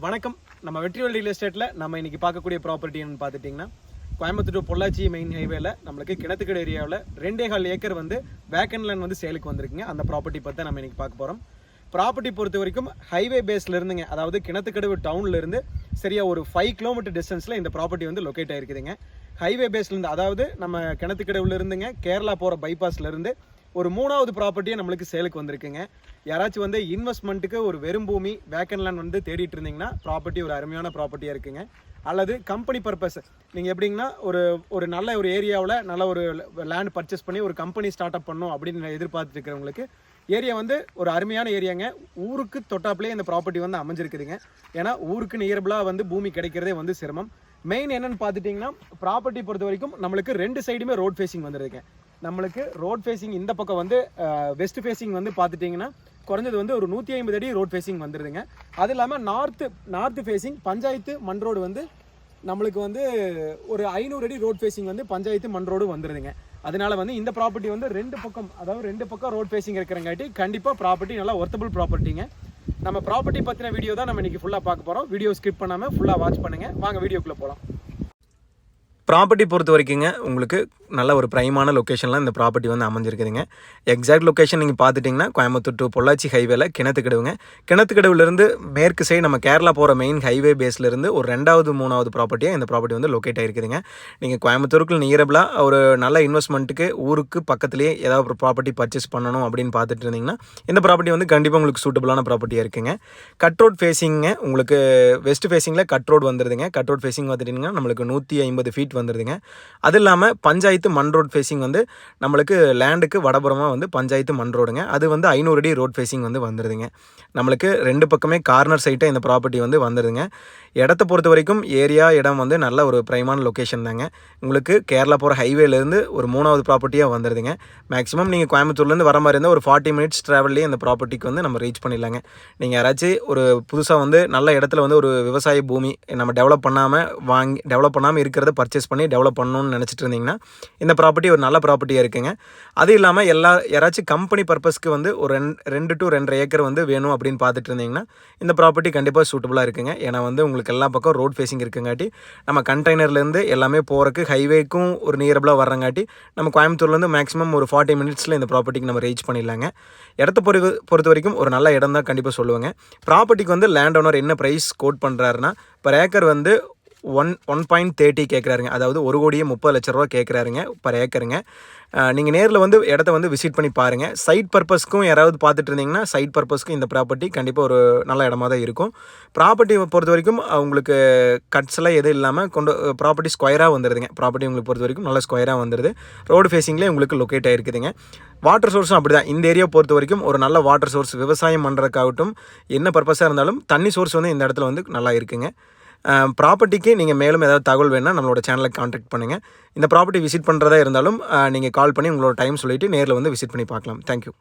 வணக்கம். நம்ம வெற்றிவேல் ரியல் எஸ்டேட்டில் நம்ம இன்னைக்கு பார்க்கக்கூடிய ப்ராப்பர்ட்டி என்னன்னு பார்த்துட்டிங்கன்னா, கோயம்புத்தூர் டு பொள்ளாச்சி மெயின் ஹைவேல நம்மளுக்கு கிணத்துக்கடை ஏரியாவில் 2.25 ஏக்கர் வந்து வேக்கன் லேண்ட் வந்து சேலுக்கு வந்திருக்குங்க. அந்த ப்ராப்பர்ட்டி பற்றி நம்ம இன்னைக்கு பார்க்க போகிறோம். ப்ராப்பர்ட்டி பொறுத்த வரைக்கும் ஹைவே பேஸில் இருந்துங்க, அதாவது கிணத்துக்கடவு டவுன்லேருந்து சரியாக ஒரு 5 கிலோமீட்டர் டிஸ்டன்ஸில் இந்த ப்ராப்பர்ட்டி வந்து லொக்கேட் ஆகிருக்குதுங்க. ஹைவே பேஸ்லேருந்து, அதாவது நம்ம கிணத்துக்கடவுல இருந்துங்க கேரளா போகிற பைபாஸ்லேருந்து ஒரு 3வது ப்ராப்பர்ட்டியே நம்மளுக்கு சேலுக்கு வந்திருக்குங்க. யாராச்சும் வந்து இன்வெஸ்ட்மெண்ட்டுக்கு ஒரு வெறும் பூமி வேக்கன் லேண்ட் வந்து தேடிட்டு இருந்தீங்கன்னா ப்ராப்பர்ட்டி ஒரு அருமையான ப்ராப்பர்ட்டியாக இருக்குங்க. அல்லது கம்பெனி பர்பஸ் நீங்கள் எப்படிங்கன்னா ஒரு நல்ல ஒரு ஏரியாவில் நல்ல ஒரு லேண்ட் பர்ச்சேஸ் பண்ணி ஒரு கம்பெனி ஸ்டார்ட் அப் பண்ணணும் அப்படின்னு எதிர்பார்த்துட்டு இருக்கிறவங்களுக்கு ஏரியா வந்து ஒரு அருமையான ஏரியாங்க. ஊருக்கு தொட்டாப்லேயே இந்த ப்ராப்பர்ட்டி வந்து அமைஞ்சிருக்குதுங்க. ஏன்னா ஊருக்கு நியரபிளாக வந்து பூமி கிடைக்கிறதே வந்து சிரமம். மெயின் என்னென்னு பார்த்துட்டிங்கன்னா, ப்ராப்பர்ட்டி பொறுத்த வரைக்கும் நம்மளுக்கு 2 சைடுமே ரோட் ஃபேஸிங் வந்துருதுங்க. நம்மளுக்கு ரோட் ஃபேஸிங் இந்த பக்கம் வந்து வெஸ்ட் ஃபேஸிங் வந்து பார்த்துட்டிங்கன்னா குறைஞ்சது வந்து ஒரு 150 அடி ரோட் ஃபேஸிங் வந்துடுதுங்க. அது இல்லாமல் நார்த்து ஃபேஸிங் பஞ்சாயத்து மண் ரோடு வந்து நம்மளுக்கு வந்து ஒரு 500 அடி ரோட் ஃபேஸிங் வந்து பஞ்சாயத்து மண் ரோடு வந்துடுதுங்க. அதனால வந்து இந்த ப்ராப்பர்ட்டி வந்து 2 பக்கம் ரோட் ஃபேஸிங் இருக்கிறங்காட்டி கண்டிப்பாக ப்ராப்பர்ட்டி நல்லா ஒர்த்தபிள் ப்ராப்பர்ட்டிங்க. நம்ம ப்ராப்பர்ட்டி பற்றின வீடியோ தான் நம்ம இன்றைக்கி ஃபுல்லாக பார்க்க போகிறோம். வீடியோ ஸ்கிப் பண்ணாமல் ஃபுல்லாக வாட்ச் பண்ணுங்கள். வாங்க வீடியோக்குள்ளே போகலாம். ப்ராப்பர்ட்டி பொறுத்த வரைக்குங்க உங்களுக்கு நல்ல ஒரு ப்ரைமான லொக்கேஷனில் இந்த ப்ராப்பர்ட்டி வந்து அமைஞ்சிருக்குதுங்க. எக்ஸாக்ட் லொக்கேஷன் நீங்கள் பார்த்துட்டிங்கன்னா கோயம்புத்தூர் டு பொள்ளாச்சி ஹைவேல கிணத்துக்கடவுங்க. கிணத்துக்கடவுலேருந்து மேற்கு சைடு நம்ம கேரளா போகிற மெயின் ஹைவே பேஸ்லேருந்து ஒரு 2வது 3வது ப்ராப்பர்ட்டியாக இந்த ப்ராப்பர்ட்டி வந்து லொக்கேட் ஆகிருக்குதுங்க. நீங்கள் கோயம்புத்தூருக்கு நியரபிளாக ஒரு நல்ல இன்வெஸ்ட்மெண்ட்டுக்கு ஊருக்கு பக்கத்துலேயே ஏதாவது ஒரு ப்ராப்பர்ட்டி பர்ச்சேஸ் பண்ணணும் அப்படின்னு பார்த்துட்டு இருந்தீங்கன்னா இந்த ப்ராப்பர்ட்டி வந்து கண்டிப்பாக உங்களுக்கு சூட்டபுளான ப்ராப்பர்ட்டியாக இருக்குங்க. கட் ரோட் ஃபேஸிங்க, உங்களுக்கு வெஸ்ட் ஃபேஸிங்கில் கட் ரோடு வந்துடுதுங்க. கட் ரோட் ஃபேஸிங் பார்த்துட்டிங்கன்னா நம்மளுக்கு 150 ஃபீட் வந்துடுதுங்க. அது இல்லாமல் பஞ்சாயத்து மண் ரோட் ஃபேஸிங் வந்து நம்மளுக்கு லேண்டுக்கு வடபுறமாக வந்து பஞ்சாயத்து மண் ரோடுங்க. அது வந்து 500 அடி ரோட் ஃபேஸிங் வந்து வந்துடுதுங்க. நம்மளுக்கு 2 பக்கமே கார்னர் சைட்டாக இந்த ப்ராப்பர்ட்டி வந்து வந்துடுதுங்க. இடத்த பொறுத்த வரைக்கும் இடம் வந்து நல்ல ஒரு ப்ரைமான லொக்கேஷன் தாங்க. உங்களுக்கு கேரளா போகிற ஹைவேலேருந்து ஒரு 3வது ப்ராப்பர்ட்டியாக வந்துடுதுங்க. மேக்ஸிமம் நீங்கள் கோயம்புத்தூர்லேருந்து வர மாதிரி இருந்தால் ஒரு 40 மினிட்ஸ் ட்ராவல்லேயே இந்த ப்ராப்பர்ட்டிக்கு வந்து நம்ம ரீச் பண்ணிடலாங்க. நீங்கள் யாராச்சும் ஒரு புதுசாக வந்து நல்ல இடத்துல வந்து ஒரு விவசாய பூமி நம்ம டெவலப் பண்ணாமல் இருக்கிறத பர்ச்சேஸ் பண்ணி டெவலப் பண்ணணும்னு நினச்சிட்டு இருந்தீங்கன்னா இந்த ப்ராப்பர்ட்டி ஒரு நல்ல ப்ராப்பர்ட்டியாக இருக்குங்க. அது இல்லாமல் யாராச்சும் கம்பெனி பர்பஸ்க்கு வந்து ஒரு 2 to 2.5 ஏக்கர் வந்து வேணும் அப்படின்னு பார்த்துட்டு இருந்தீங்கன்னா இந்த ப்ராப்பர்ட்டி கண்டிப்பாக சூட்டபுளாக இருக்குங்க. ஏன்னா வந்து உங்களுக்கு எல்லா பக்கம் ரோட் ஃபேஸிங் இருக்குங்காட்டி நம்ம கண்டெய்னர்லேருந்து எல்லாமே போகிறக்கு ஹைவேக்கும் ஒரு நியரபிளாக வர்றங்காட்டி நம்ம கோயம்புத்தூர்லேருந்து மேக்ஸிமம் ஒரு 40 மினிட்ஸில் இந்த ப்ராப்பர்ட்டிக்கு நம்ம ரீச் பண்ணிடலாங்க. இடத்த பொறுத்த வரைக்கும் ஒரு நல்ல இடம் தான் கண்டிப்பாக சொல்லுவாங்க. ப்ராப்பர்ட்டிக்கு வந்து லேண்ட் ஓனர் என்ன ப்ரைஸ் கோட் பண்ணுறாருன்னா பர் ஏக்கர் வந்து 1.30 கேட்குறாருங்க. அதாவது 1,30,00,000 ரூபா கேட்குறாருங்க பர் ஏக்கருங்க. நீங்கள் நேரில் வந்து இடத்த வந்து விசிட் பண்ணி பாருங்கள். சைட் பர்பஸ்க்கும் யாராவது பார்த்துட்டு இருந்தீங்கன்னா சைட் பர்பஸ்க்கும் இந்த ப்ராப்பர்ட்டி கண்டிப்பாக ஒரு நல்ல இடமா தான் இருக்கும். ப்ராப்பர்ட்டி பொறுத்த வரைக்கும் உங்களுக்கு கட்ஸ்லாம் எதுவும் இல்லாமல் ப்ராப்பர்ட்டி ஸ்கொயராக வந்துடுதுங்க. ப்ராப்பர்ட்டி உங்களுக்கு பொறுத்த வரைக்கும் நல்ல ஸ்கொயராக வந்துடுது. ரோடு ஃபேஸிங்லேயே உங்களுக்கு லொக்கேட் ஆகிருக்குதுங்க. வாட்டர் சோர்ஸும் அப்படி தான். இந்த ஏரியா பொறுத்த வரைக்கும் ஒரு நல்ல வாட்டர் சோர்ஸ் விவசாயம் பண்ணுறதுக்காகட்டும் என்ன பர்பஸாக இருந்தாலும் தண்ணி சோர்ஸ் வந்து இந்த இடத்துல வந்து நல்லா இருக்குங்க. ப்ராப்பர்ட்டிக்கு நீங்கள் மேலும் ஏதாவது தகவல் வேணால் நம்மளோட சேனலை கான்டாக்ட் பண்ணுங்கள். இந்த ப்ராப்பர்ட்டி விசிட் பண்ணுறதா இருந்தாலும் நீங்கள் கால் பண்ணி உங்களோட டைம் சொல்லிவிட்டு நேரில் வந்து விசிட் பண்ணி பார்க்கலாம். தேங்க்யூ.